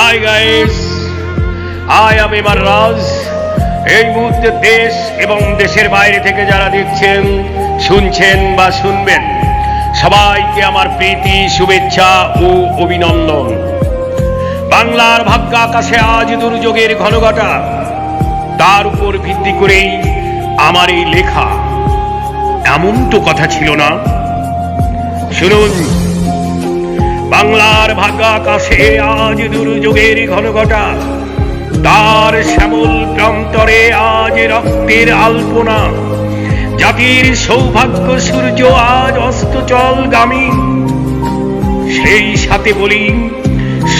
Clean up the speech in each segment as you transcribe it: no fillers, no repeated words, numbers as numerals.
High guys, I am MR Raj. এই মুহূর্তে দেশ এবং দেশের বাইরে থেকে যারা দেখছেন, শুনছেন বা শুনবেন, সবাইকে আমার প্রীতি, শুভেচ্ছা ও অভিনন্দন। বাংলার ভাগ্য আকাশে আজ দুর্যোগের ঘনঘটা, তার উপর ভিত্তি করেই আমার এই লেখা। এমন তো কথা ছিল না। শুনুন, বাংলার ভাগ্য আকাশে আজ দুর্যোগের ঘনঘটা, তার শ্যামল প্রান্তরে আজ রক্তের আলপনা। জাতির সৌভাগ্য সূর্য আজ অস্তচলগামী। সেই সাথে বলি,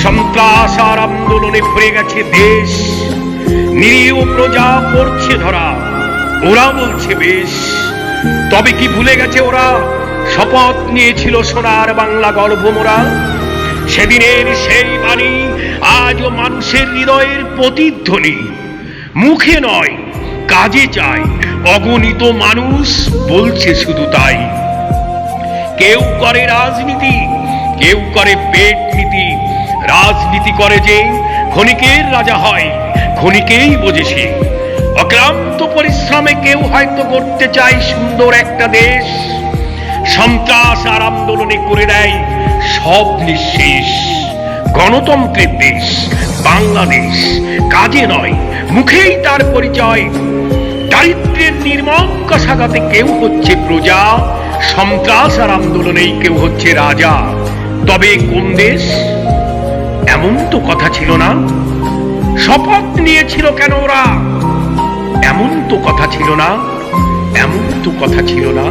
সন্ত্রাস আর আন্দোলনে ভরে গেছে দেশ। নিরীহ প্রজা পড়ছে ধরা, ওরা বলছে বেশ। তবে কি ভুলে গেছে ওরা শপথ নিয়েছিল সোনার বাংলা গর্ভ মোরা? সেদিনের সেই বাণী আজও মানুষের হৃদয়ের প্রতিধ্বনি। মুখে নয়, কাজে চাই। অগণিত মানুষ বলছে শুধু তাই। কেউ করে রাজনীতি, কেউ করে পেট নীতি। রাজনীতি করে যে ক্ষণিকের রাজা হয়, ক্ষণিকেই বোঝে সে। অক্লান্ত পরিশ্রমে কেউ হয়তো করতে চায় সুন্দর একটা দেশ। সন্ত্রাস আর আন্দোলনে করে দেয় সব নিঃশেষ। গণতন্ত্রের দেশ বাংলাদেশ, কাজে নয় মুখেই তার পরিচয়। দারিদ্র্যের নির্মম কষাঘাতে কেউ হচ্ছে প্রজা, সন্ত্রাস আর আন্দোলনেই কেউ হচ্ছে রাজা। তবে কোন দেশ? এমন তো কথা ছিল না। শপথ নিয়েছিল কেন ওরা? এমন তো কথা ছিল না, এমন তো কথা ছিল না।